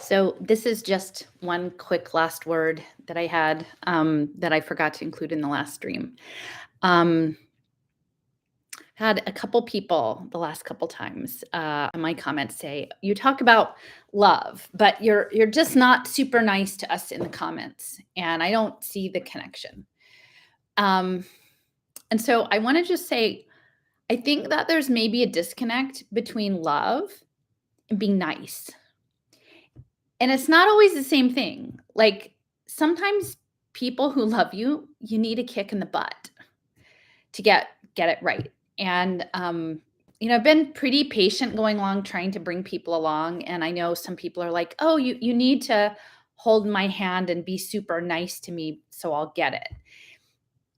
So this is just one quick last word that I had that I forgot to include in the last stream. Um, had a couple people the last couple times in my comments say you talk about love, but you're just not super nice to us in the comments, and I don't see the connection. Um, and so I want to just say I think that there's maybe a disconnect between love and being nice. And it's not always the same thing. Like, sometimes people who love you, you need a kick in the butt to get it right. And, I've been pretty patient going along trying to bring people along, and I know some people are like, "Oh, you need to hold my hand and be super nice to me so I'll get it."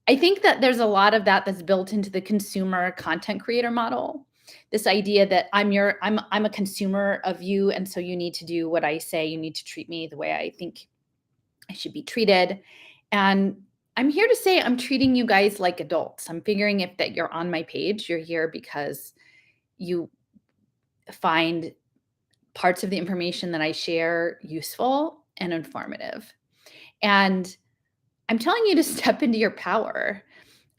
I think that there's a lot of that that's built into the consumer content creator model. This idea that I'm a consumer of you, and so you need to do what I say, you need to treat me the way I think I should be treated. And I'm here to say I'm treating you guys like adults. I'm figuring if that you're on my page, you're here because you find parts of the information that I share useful and informative. And I'm telling you to step into your power.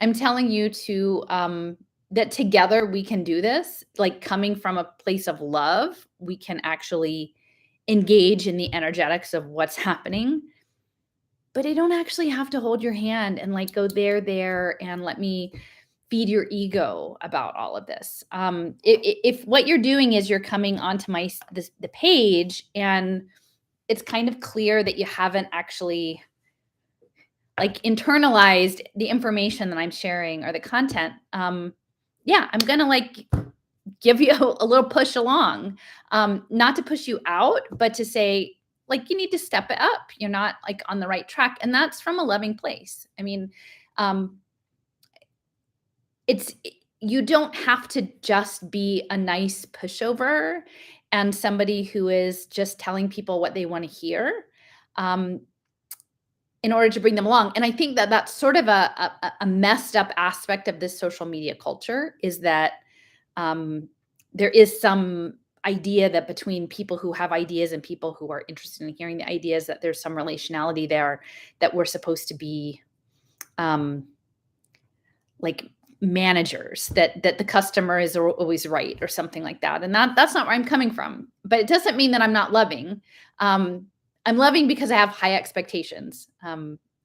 I'm telling you to that together we can do this. Like, coming from a place of love, we can actually engage in the energetics of what's happening. But I don't actually have to hold your hand and like go there, and let me feed your ego about all of this. If what you're doing is you're coming onto the page, and it's kind of clear that you haven't actually like internalized the information that I'm sharing or the content, yeah, I'm gonna like give you a little push along, not to push you out, but to say like you need to step it up. You're not like on the right track, and that's from a loving place. I mean, um, it's you don't have to just be a nice pushover and somebody who is just telling people what they want to hear. Um, in order to bring them along. And I think that that's sort of a messed up aspect of this social media culture is that um, there is some idea that between people who have ideas and people who are interested in hearing the ideas, that there's some relationality there, that we're supposed to be um, like managers, that the customer is always right or something like that. And that's not where I'm coming from. But it doesn't mean that I'm not loving. Um, I'm loving because I have high expectations. I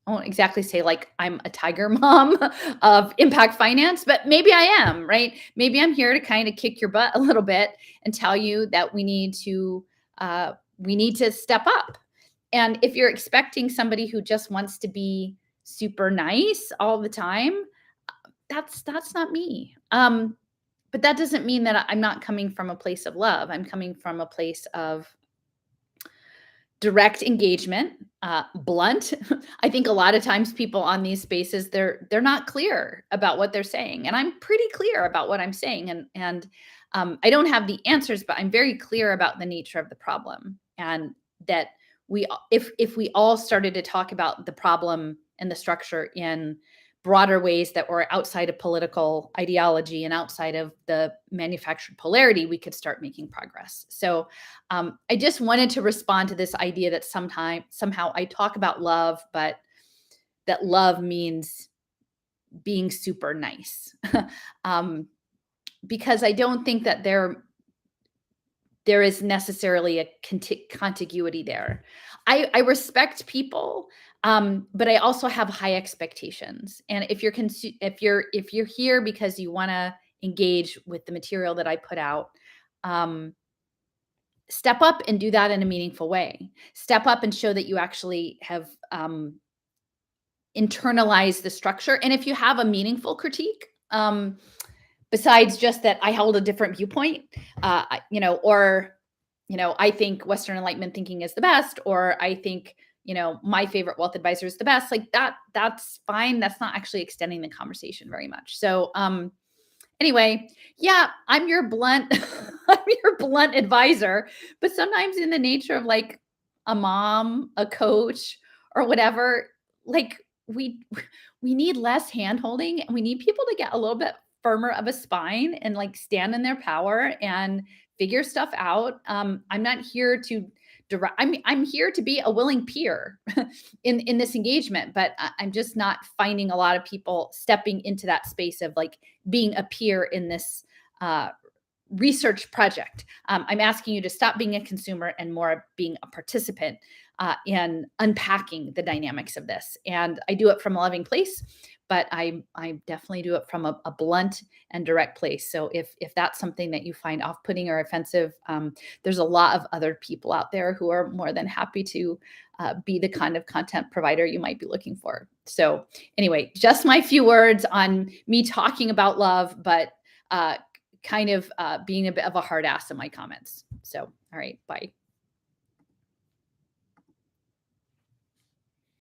won't exactly say like I'm a tiger mom of impact finance, but maybe I am, right? Maybe I'm here to kind of kick your butt a little bit and tell you that we need to step up. And if you're expecting somebody who just wants to be super nice all the time, that's not me. But that doesn't mean that I'm not coming from a place of love. I'm coming from a place of direct engagement, blunt. I think a lot of times people on these spaces, they're not clear about what they're saying, and I'm pretty clear about what I'm saying, and I don't have the answers, but I'm very clear about the nature of the problem, and that if we all started to talk about the problem and the structure in broader ways that were outside of political ideology and outside of the manufactured polarity, we could start making progress. So I just wanted to respond to this idea that somehow I talk about love, but that love means being super nice. um, because I don't think that there is necessarily a contiguity there. I respect people, but I also have high expectations. And if you're here because you want to engage with the material that I put out, um, step up and do that in a meaningful way. Step up and show that you actually have internalized the structure. And if you have a meaningful critique, besides just that I held a different viewpoint, or I think Western Enlightenment thinking is the best, or I think my favorite wealth advisor is the best. Like that's fine. That's not actually extending the conversation very much. So anyway, yeah, I'm your blunt, I'm your blunt advisor, but sometimes in the nature of like a mom, a coach, or whatever, like we need less hand holding, and we need people to get a little bit firmer of a spine and like stand in their power and figure stuff out. I'm not here to direct. I'm here to be a willing peer in this engagement, but I'm just not finding a lot of people stepping into that space of like being a peer in this uh, research project. I'm asking you to stop being a consumer and more being a participant in unpacking the dynamics of this. And I do it from a loving place, but I definitely do it from a blunt and direct place. So if that's something that you find off-putting or offensive, there's a lot of other people out there who are more than happy to be the kind of content provider you might be looking for. So anyway, just my few words on me talking about love, but kind of being a bit of a hard ass in my comments. So, all right, bye.